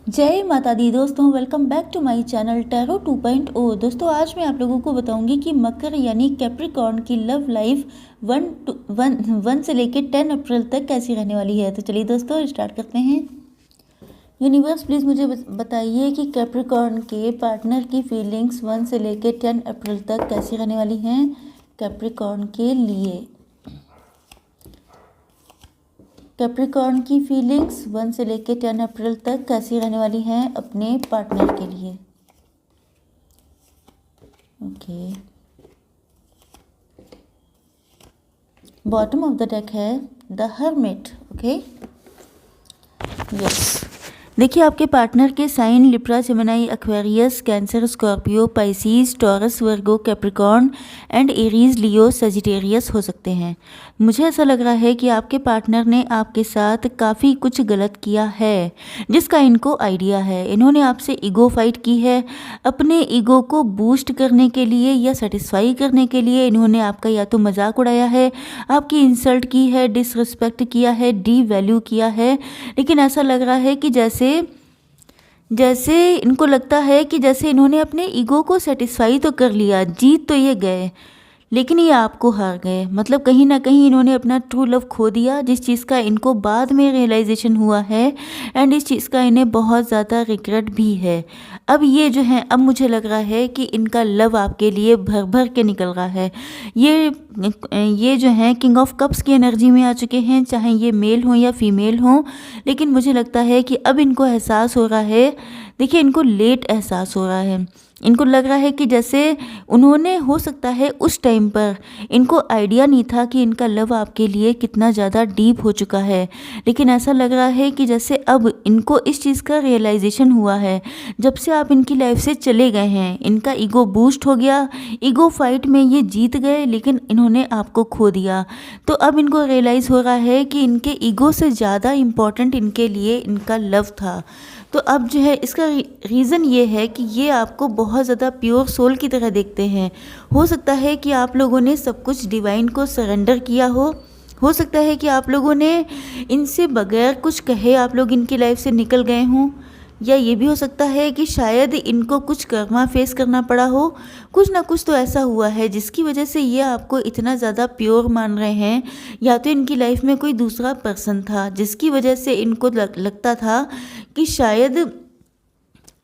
जय माता दी दोस्तों, welcome back to my channel tarot 2.0। दोस्तों आज मैं आप लोगों को बताऊंगी कि मकर यानी कैप्रिकॉर्न की लव लाइफ 1 से लेकर 10 अप्रैल तक कैसी रहने वाली है। तो चलिए दोस्तों स्टार्ट करते हैं। यूनिवर्स प्लीज़ मुझे बताइए कि कैप्रिकॉर्न के पार्टनर की फीलिंग्स 1 से लेकर 10 अप्रैल तक कैसी रहने वाली हैं कैप्रिकॉर्न के लिए। कैप्रिकॉर्न की फीलिंग्स 1 से लेकर 10 अप्रैल तक कैसी रहने वाली हैं अपने पार्टनर के लिए। Okay, bottom of the deck है द हर्मिट। ओके, यस, देखिए आपके पार्टनर के sign Libra, Gemini, Aquarius, Cancer, Scorpio, Pisces, Taurus, Virgo, Capricorn and Aries, Leo, Sagittarius हो सकते हैं। मुझे ऐसा लग रहा है कि आपके पार्टनर ने आपके साथ काफ़ी कुछ गलत किया है जिसका इनको आइडिया है। इन्होंने आपसे ईगो फाइट की है। अपने ईगो को बूस्ट करने के लिए या सेटिस्फाई करने के लिए इन्होंने आपका या तो मजाक उड़ाया है, आपकी इंसल्ट की है, डिसरिस्पेक्ट किया है, डी वैल्यू किया है। लेकिन ऐसा लग रहा है कि जैसे इनको लगता है कि जैसे इन्होंने अपने ईगो को सेटिस्फाई तो कर लिया, जीत तो ये गए, लेकिन ये आपको हार गए। मतलब कहीं ना कहीं इन्होंने अपना ट्रू लव खो दिया, जिस चीज़ का इनको बाद में रियलाइजेशन हुआ है एंड इस चीज़ का इन्हें बहुत ज़्यादा रिग्रेट भी है। अब ये जो है, अब मुझे लग रहा है कि इनका लव आपके लिए भर भर के निकल रहा है। ये जो है किंग ऑफ कप्स की एनर्जी में आ चुके हैं, चाहे ये मेल हो या फीमेल हो। लेकिन मुझे लगता है कि अब इनको एहसास हो रहा है। देखिए, इनको लेट एहसास हो रहा है। इनको लग रहा है कि जैसे उन्होंने, हो सकता है उस टाइम पर इनको आइडिया नहीं था कि इनका लव आपके लिए कितना ज़्यादा डीप हो चुका है। लेकिन ऐसा लग रहा है कि जैसे अब इनको इस चीज़ का रियलाइजेशन हुआ है। जब से आप इनकी लाइफ से चले गए हैं, इनका ईगो बूस्ट हो गया। ईगो फाइट में ये जीत गए, लेकिन इन्होंने आपको खो दिया। तो अब इनको रियलाइज़ हो रहा है कि इनके ईगो से ज़्यादा इम्पॉर्टेंट इनके लिए इनका लव था। तो अब जो है इसका रीज़न ये है कि ये आपको बहुत ज़्यादा प्योर सोल की तरह देखते हैं। हो सकता है कि आप लोगों ने सब कुछ डिवाइन को सरेंडर किया हो सकता है कि आप लोगों ने इनसे बगैर कुछ कहे आप लोग इनकी लाइफ से निकल गए हों, या ये भी हो सकता है कि शायद इनको कुछ कर्मा फेस करना पड़ा हो। कुछ ना कुछ तो ऐसा हुआ है जिसकी वजह से ये आपको इतना ज़्यादा प्योर मान रहे हैं। या तो इनकी लाइफ में कोई दूसरा पर्सन था जिसकी वजह से इनको लगता था कि शायद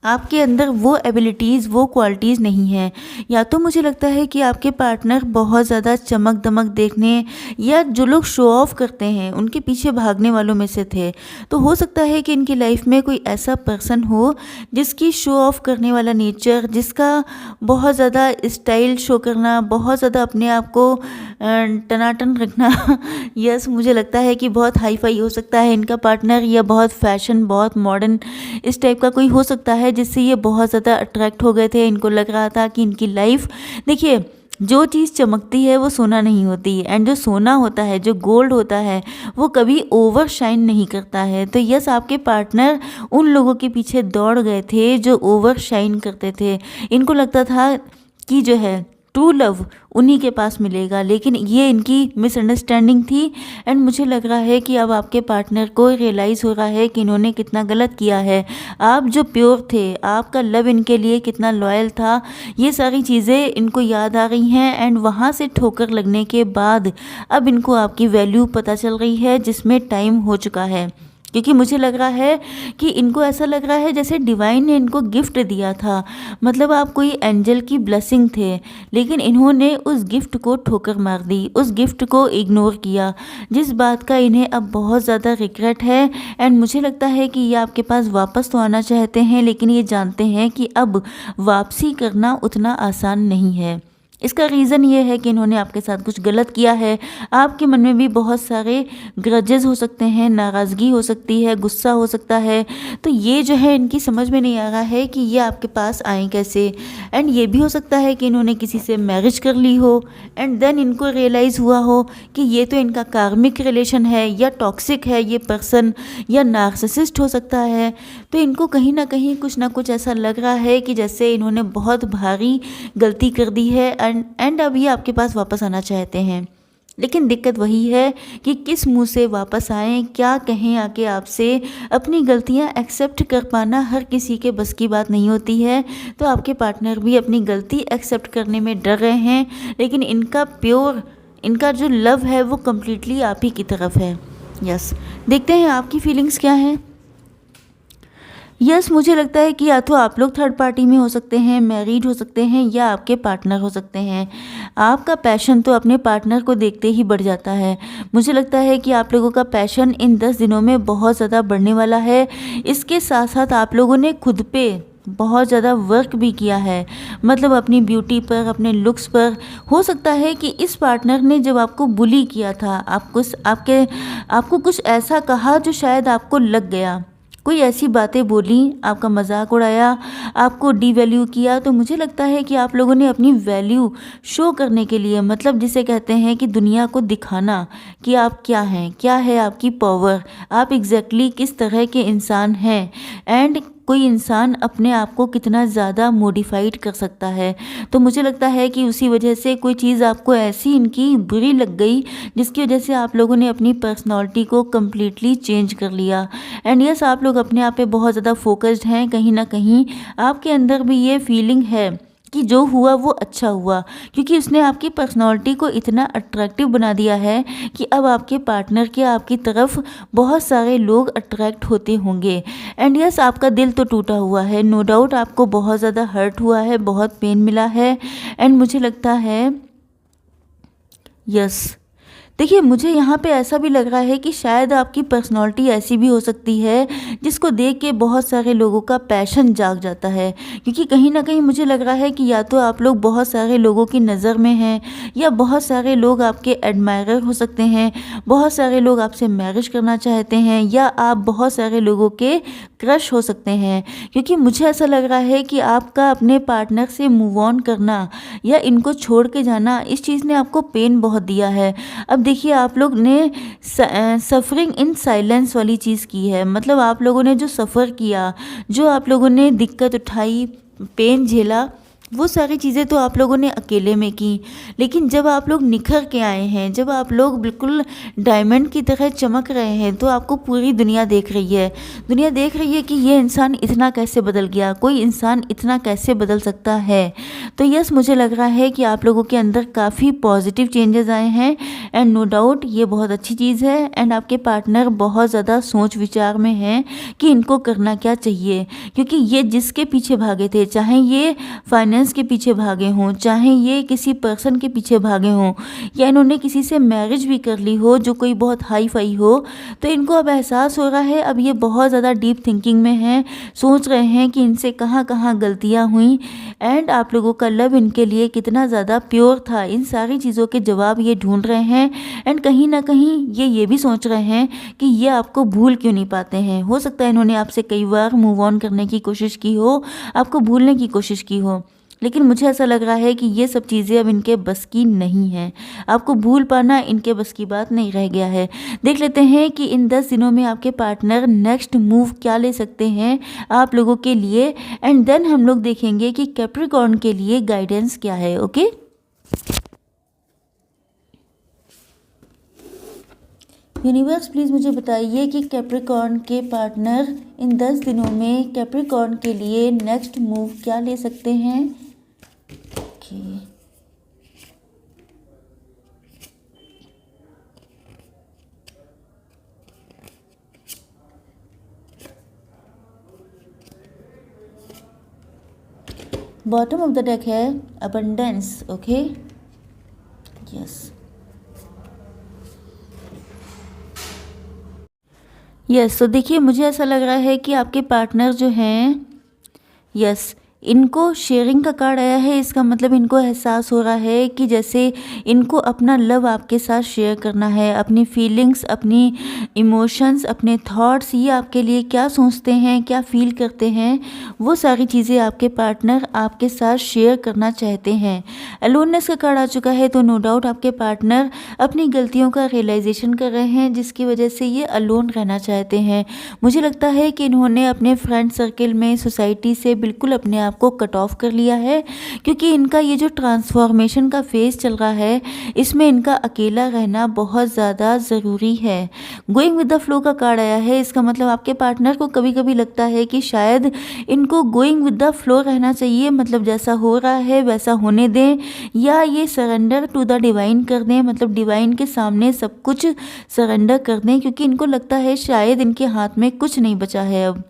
आपके अंदर वो एबिलिटीज़, वो क्वालिटीज़ नहीं हैं। या तो मुझे लगता है कि आपके पार्टनर बहुत ज़्यादा चमक दमक देखने, या जो लोग शो ऑफ करते हैं उनके पीछे भागने वालों में से थे। तो हो सकता है कि इनकी लाइफ में कोई ऐसा पर्सन हो जिसकी शो ऑफ करने वाला नेचर, जिसका बहुत ज़्यादा स्टाइल शो करना, बहुत ज़्यादा अपने आप को टनाटन रखना यस, मुझे लगता है कि बहुत हाई फाई हो सकता है इनका पार्टनर, या बहुत फैशन, बहुत मॉडर्न इस टाइप का कोई हो सकता है जिससे ये बहुत ज़्यादा अट्रैक्ट हो गए थे। इनको लग रहा था कि इनकी लाइफ, देखिए जो चीज़ चमकती है वो सोना नहीं होती, एंड जो सोना होता है, जो गोल्ड होता है, वो कभी ओवर शाइन नहीं करता है। तो यस, आपके पार्टनर उन लोगों के पीछे दौड़ गए थे जो ओवर शाइन करते थे। इनको लगता था कि जो है ट्रू लव उन्हीं के पास मिलेगा, लेकिन ये इनकी मिसअंडरस्टैंडिंग थी। एंड मुझे लग रहा है कि अब आपके पार्टनर को रियलाइज़ हो रहा है कि इन्होंने कितना गलत किया है। आप जो प्योर थे, आपका लव इनके लिए कितना लॉयल था, ये सारी चीज़ें इनको याद आ रही हैं। एंड वहाँ से ठोकर लगने के बाद अब इनको आपकी वैल्यू पता चल रही है, जिसमें टाइम हो चुका है। क्योंकि मुझे लग रहा है कि इनको ऐसा लग रहा है जैसे डिवाइन ने इनको गिफ्ट दिया था। मतलब आप कोई एंजल की ब्लेसिंग थे, लेकिन इन्होंने उस गिफ्ट को ठोकर मार दी, उस गिफ्ट को इग्नोर किया, जिस बात का इन्हें अब बहुत ज़्यादा रिग्रेट है। एंड मुझे लगता है कि ये आपके पास वापस तो आना चाहते हैं, लेकिन ये जानते हैं कि अब वापसी करना उतना आसान नहीं है। इसका रीज़न ये है कि इन्होंने आपके साथ कुछ गलत किया है। आपके मन में भी बहुत सारे ग्रजेस हो सकते हैं, नाराज़गी हो सकती है, गुस्सा हो सकता है। तो ये जो है इनकी समझ में नहीं आ रहा है कि ये आपके पास आए कैसे। एंड ये भी हो सकता है कि इन्होंने किसी से मैरिज कर ली हो, एंड देन इनको रियलाइज़ हुआ हो कि ये तो इनका कार्मिक रिलेशन है, या टॉक्सिक है ये पर्सन, या नार्सिसिस्ट हो सकता है। तो इनको कहीं ना कहीं कुछ ना कुछ ऐसा लग रहा है कि जैसे इन्होंने बहुत भारी गलती कर दी है, एंड अब ये आपके पास वापस आना चाहते हैं। लेकिन दिक्कत वही है कि किस मुंह से वापस आएं, क्या कहें आके आपसे। अपनी गलतियां एक्सेप्ट कर पाना हर किसी के बस की बात नहीं होती है। तो आपके पार्टनर भी अपनी गलती एक्सेप्ट करने में डर रहे हैं, लेकिन इनका जो लव है वो कम्प्लीटली आप ही की तरफ है। यस, देखते हैं आपकी फीलिंग्स क्या हैं। यस, मुझे लगता है कि या तो आप लोग थर्ड पार्टी में हो सकते हैं, मैरिड हो सकते हैं, या आपके पार्टनर हो सकते हैं। आपका पैशन तो अपने पार्टनर को देखते ही बढ़ जाता है। मुझे लगता है कि आप लोगों का पैशन इन 10 दिनों में बहुत ज़्यादा बढ़ने वाला है। इसके साथ साथ आप लोगों ने खुद पे बहुत ज़्यादा वर्क भी किया है, मतलब अपनी ब्यूटी पर, अपने लुक्स पर। हो सकता है कि इस पार्टनर ने जब आपको बुली किया था, आपको कुछ ऐसा कहा जो शायद आपको लग गया, कोई ऐसी बातें बोली, आपका मजाक उड़ाया, आपको डीवैल्यू किया। तो मुझे लगता है कि आप लोगों ने अपनी वैल्यू शो करने के लिए, मतलब जिसे कहते हैं कि दुनिया को दिखाना कि आप क्या हैं, क्या है आपकी पावर, आप एग्जैक्टली किस तरह के इंसान हैं, एंड कोई इंसान अपने आप को कितना ज़्यादा मॉडिफाइड कर सकता है। तो मुझे लगता है कि उसी वजह से कोई चीज़ आपको ऐसी इनकी बुरी लग गई, जिसकी वजह से आप लोगों ने अपनी पर्सनालिटी को कम्प्लीटली चेंज कर लिया। एंड यस, आप लोग अपने आप पे बहुत ज़्यादा फोकस्ड हैं। कहीं ना कहीं आपके अंदर भी ये फीलिंग है कि जो हुआ वो अच्छा हुआ, क्योंकि उसने आपकी पर्सनालिटी को इतना अट्रैक्टिव बना दिया है कि अब आपके पार्टनर के आपकी तरफ बहुत सारे लोग अट्रैक्ट होते होंगे। एंड यस, आपका दिल तो टूटा हुआ है, नो डाउट आपको बहुत ज़्यादा हर्ट हुआ है, बहुत पेन मिला है। एंड मुझे लगता है यस, देखिए मुझे यहाँ पे ऐसा भी लग रहा है कि शायद आपकी पर्सनालिटी ऐसी भी हो सकती है जिसको देख के बहुत सारे लोगों का पैशन जाग जाता है। क्योंकि कहीं ना कहीं मुझे लग रहा है कि या तो आप लोग बहुत सारे लोगों की नज़र में हैं, या बहुत सारे लोग आपके एडमायरर हो सकते हैं, बहुत सारे लोग आपसे मैरिज करना चाहते हैं, या आप बहुत सारे लोगों के क्रश हो सकते हैं। क्योंकि मुझे ऐसा लग रहा है कि आपका अपने पार्टनर से मूव ऑन करना या इनको छोड़ के जाना, इस चीज़ ने आपको पेन बहुत दिया है। अब देखिए, आप लोग ने सफरिंग इन साइलेंस वाली चीज़ की है, मतलब आप लोगों ने जो सफ़र किया, जो आप लोगों ने दिक्कत उठाई, पेन झेला, वो सारी चीज़ें तो आप लोगों ने अकेले में की। लेकिन जब आप लोग निखर के आए हैं, जब आप लोग बिल्कुल डायमंड की तरह चमक रहे हैं, तो आपको पूरी दुनिया देख रही है। दुनिया देख रही है कि ये इंसान इतना कैसे बदल गया, कोई इंसान इतना कैसे बदल सकता है। तो यस, मुझे लग रहा है कि आप लोगों के अंदर काफ़ी पॉजिटिव चेंजेस आए हैं, एंड नो डाउट ये बहुत अच्छी चीज़ है। एंड आपके पार्टनर बहुत ज़्यादा सोच विचार में हैं कि इनको करना क्या चाहिए, क्योंकि ये जिसके पीछे भागे थे, चाहे ये फाइनेंस के पीछे भागे हों, चाहे ये किसी पर्सन के पीछे भागे हों, या इन्होंने किसी से मैरिज भी कर ली हो जो कोई बहुत हाई फाई हो, तो इनको अब एहसास हो रहा है, अब ये बहुत ज़्यादा डीप थिंकिंग में हैं, सोच रहे हैं कि इनसे कहाँ कहाँ गलतियाँ हुई, एंड आप लोगों का लव इनके लिए कितना ज़्यादा प्योर था। इन सारी चीज़ों के जवाब ये ढूंढ रहे हैं। एंड कहीं ना कहीं ये भी सोच रहे हैं कि ये आपको भूल क्यों नहीं पाते हैं। हो सकता है इन्होंने आपसे कई बार मूव ऑन करने की कोशिश की हो, आपको भूलने की कोशिश की हो, लेकिन मुझे ऐसा लग रहा है कि ये सब चीज़ें अब इनके बस की नहीं हैं। आपको भूल पाना इनके बस की बात नहीं रह गया है। देख लेते हैं कि इन 10 दिनों में आपके पार्टनर नेक्स्ट मूव क्या ले सकते हैं आप लोगों के लिए, एंड देन हम लोग देखेंगे कि कैप्रिकॉर्न के लिए गाइडेंस क्या है। ओके, यूनिवर्स प्लीज़ मुझे बताइए कि कैप्रिकॉर्न के पार्टनर इन 10 दिनों में कैप्रिकॉर्न के लिए नेक्स्ट मूव क्या ले सकते हैं। Okay, bottom of the deck है अबंडेंस। ओके, यस यस, तो देखिए मुझे ऐसा लग रहा है कि आपके पार्टनर जो हैं, यस, इनको शेयरिंग का कार्ड आया है। इसका मतलब इनको एहसास हो रहा है कि जैसे इनको अपना लव आपके साथ शेयर करना है, अपनी फीलिंग्स, अपनी इमोशंस, अपने थॉट्स, ये आपके लिए क्या सोचते हैं, क्या फील करते हैं, वो सारी चीज़ें आपके पार्टनर आपके साथ शेयर करना चाहते हैं। अलोननेस का कार्ड आ चुका है, तो नो डाउट आपके पार्टनर अपनी गलतियों का रियलाइजेशन कर रहे हैं, जिसकी वजह से ये अलोन रहना चाहते हैं। मुझे लगता है कि इन्होंने अपने फ्रेंड सर्कल में, सोसाइटी से बिल्कुल अपने आप को कट ऑफ कर लिया है, क्योंकि इनका ये जो ट्रांसफॉर्मेशन का फेज़ चल रहा है इसमें इनका अकेला रहना बहुत ज़्यादा ज़रूरी है। गोइंग विद द फ्लो का कार्ड आया है, इसका मतलब आपके पार्टनर को कभी कभी लगता है कि शायद इनको गोइंग विद द फ्लो रहना चाहिए, मतलब जैसा हो रहा है वैसा होने दें, या ये सरेंडर टू द डिवाइन कर दें, मतलब डिवाइन के सामने सब कुछ सरेंडर कर दें, क्योंकि इनको लगता है शायद इनके हाथ में कुछ नहीं बचा है अब।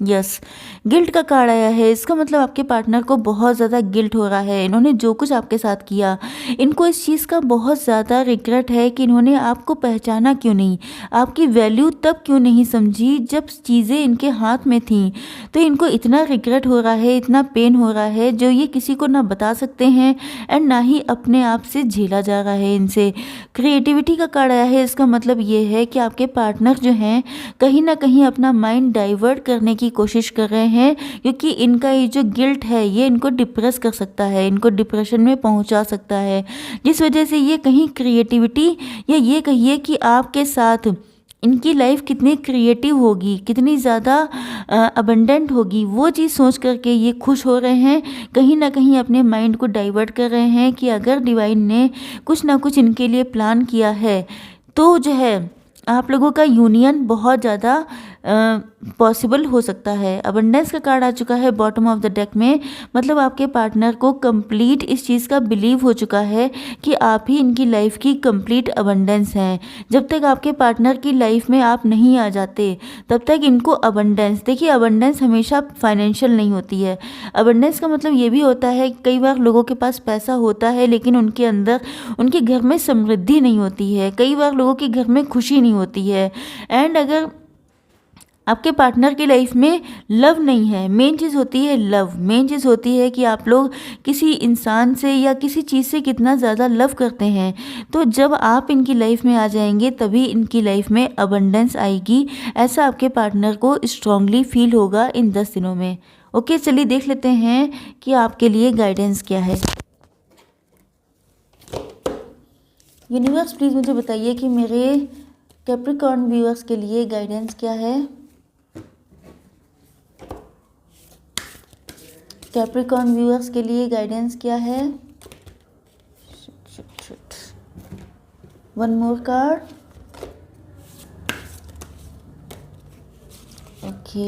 यस, गिल्ट का कार्ड आया है, इसका मतलब आपके पार्टनर को बहुत ज़्यादा गिल्ट हो रहा है। इन्होंने जो कुछ आपके साथ किया, इनको इस चीज़ का बहुत ज़्यादा रिग्रेट है कि इन्होंने आपको पहचाना क्यों नहीं, आपकी वैल्यू तब क्यों नहीं समझी जब चीज़ें इनके हाथ में थीं। तो इनको इतना रिग्रेट हो रहा है, इतना पेन हो रहा है जो ये किसी को ना बता सकते हैं एंड ना ही अपने आप से झेला जा रहा है इनसे। क्रिएटिविटी का कार्ड आया है, इसका मतलब ये है कि आपके पार्टनर जो हैं कहीं ना कहीं अपना माइंड डाइवर्ट करने की कोशिश कर रहे हैं, क्योंकि इनका ये जो गिल्ट है ये इनको डिप्रेस कर सकता है, इनको डिप्रेशन में पहुंचा सकता है, जिस वजह से ये कहीं क्रिएटिविटी, या ये कहिए कि आपके साथ इनकी लाइफ कितनी क्रिएटिव होगी, कितनी ज़्यादा अबंडेंट होगी, वो चीज़ सोच करके ये खुश हो रहे हैं। कहीं ना कहीं अपने माइंड को डाइवर्ट कर रहे हैं कि अगर डिवाइन ने कुछ ना कुछ इनके लिए प्लान किया है तो जो है आप लोगों का यूनियन बहुत ज़्यादा पॉसिबल हो सकता है। अबंडेंस का कार्ड आ चुका है बॉटम ऑफ द डेक में, मतलब आपके पार्टनर को कंप्लीट इस चीज़ का बिलीव हो चुका है कि आप ही इनकी लाइफ की कंप्लीट अबंडेंस हैं। जब तक आपके पार्टनर की लाइफ में आप नहीं आ जाते तब तक इनको अबंडेंस, देखिए अबंडेंस हमेशा फाइनेंशियल नहीं होती है। अबंडेंस का मतलब ये भी होता है कि कई बार लोगों के पास पैसा होता है लेकिन उनके अंदर, उनके घर में समृद्धि नहीं होती है, कई बार लोगों के घर में खुशी नहीं होती है। एंड अगर आपके पार्टनर की लाइफ में लव नहीं है, मेन चीज़ होती है लव, मेन चीज़ होती है कि आप लोग किसी इंसान से या किसी चीज़ से कितना ज़्यादा लव करते हैं। तो जब आप इनकी लाइफ में आ जाएंगे तभी इनकी लाइफ में अबंडेंस आएगी, ऐसा आपके पार्टनर को स्ट्रांगली फील होगा इन 10 दिनों में। ओके, चलिए देख लेते हैं कि आपके लिए गाइडेंस क्या है। यूनिवर्स प्लीज़ मुझे बताइए कि मेरे कैप्रिकॉर्न व्यूअर्स के लिए गाइडेंस क्या है। कैप्रिकॉर्न व्यूअर्स के लिए गाइडेंस क्या है। One more card. Okay,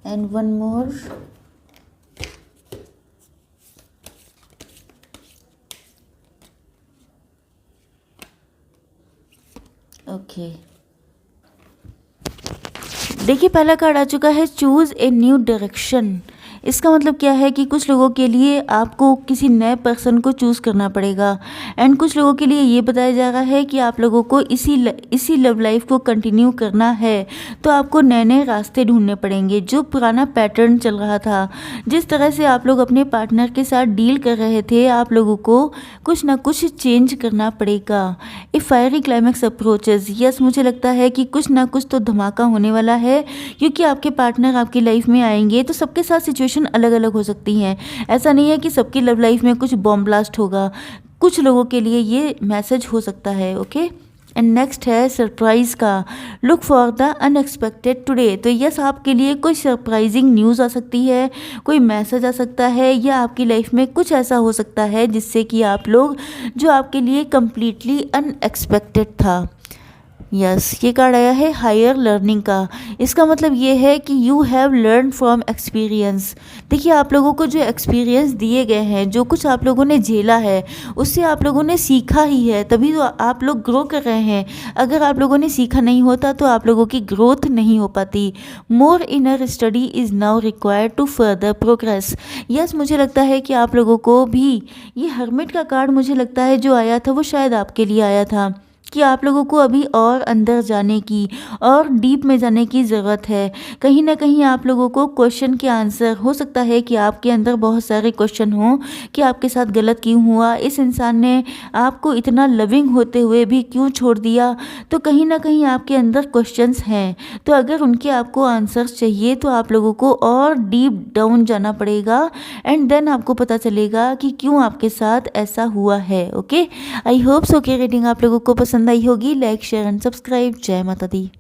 and one more. Okay, देखिए पहला कार्ड आ चुका है चूज़ ए न्यू डायरेक्शन। इसका मतलब क्या है कि कुछ लोगों के लिए आपको किसी नए पर्सन को चूज़ करना पड़ेगा, एंड कुछ लोगों के लिए ये बताया जा रहा है कि आप लोगों को इसी लव लाइफ को कंटिन्यू करना है तो आपको नए नए रास्ते ढूंढने पड़ेंगे। जो पुराना पैटर्न चल रहा था, जिस तरह से आप लोग अपने पार्टनर के साथ डील कर रहे थे, आप लोगों को कुछ ना कुछ चेंज करना पड़ेगा। A fiery climax approaches, yes मुझे लगता है कि कुछ ना कुछ तो धमाका होने वाला है, क्योंकि आपके पार्टनर आपकी लाइफ में आएंगे तो सबके साथ सिचुएशन अलग अलग हो सकती हैं। ऐसा नहीं है कि सबकी लव लाइफ में कुछ बॉम्ब ब्लास्ट होगा, कुछ लोगों के लिए ये मैसेज हो सकता है। ओके, एंड नेक्स्ट है सरप्राइज का, look for the unexpected today. तो यस, आपके लिए कोई सरप्राइजिंग न्यूज़ आ सकती है, कोई मैसेज आ सकता है, या आपकी लाइफ में कुछ ऐसा हो सकता है जिससे कि आप लोग, जो आपके लिए कंप्लीटली अनएक्सपेक्टेड था। यस, ये कार्ड आया है हायर लर्निंग का। इसका मतलब ये है कि you have learn from experience. देखिए आप लोगों को जो एक्सपीरियंस दिए गए हैं, जो कुछ आप लोगों ने झेला है, उससे आप लोगों ने सीखा ही है, तभी तो आप लोग ग्रो कर रहे हैं। अगर आप लोगों ने सीखा नहीं होता तो आप लोगों की ग्रोथ नहीं हो पाती। More inner study is now required to further progress. Yes, मुझे लगता है कि आप लोगों को भी ये हर्मिट का कार्ड मुझे लगता है जो आया था वो शायद आपके लिए आया था, कि आप लोगों को अभी और अंदर जाने की और डीप में जाने की ज़रूरत है। कहीं ना कहीं आप लोगों को क्वेश्चन के आंसर, हो सकता है कि आपके अंदर बहुत सारे क्वेश्चन हों कि आपके साथ गलत क्यों हुआ, इस इंसान ने आपको इतना लविंग होते हुए भी क्यों छोड़ दिया। तो कहीं ना कहीं आपके अंदर क्वेश्चंस हैं, तो अगर उनके आपको आंसर्स चाहिए तो आप लोगों को और डीप डाउन जाना पड़ेगा, एंड देन आपको पता चलेगा कि क्यों आपके साथ ऐसा हुआ है। ओके, आई होप सो कि रीडिंग आप लोगों को पसंद आई होगी। Like, share and subscribe. जय माता दी।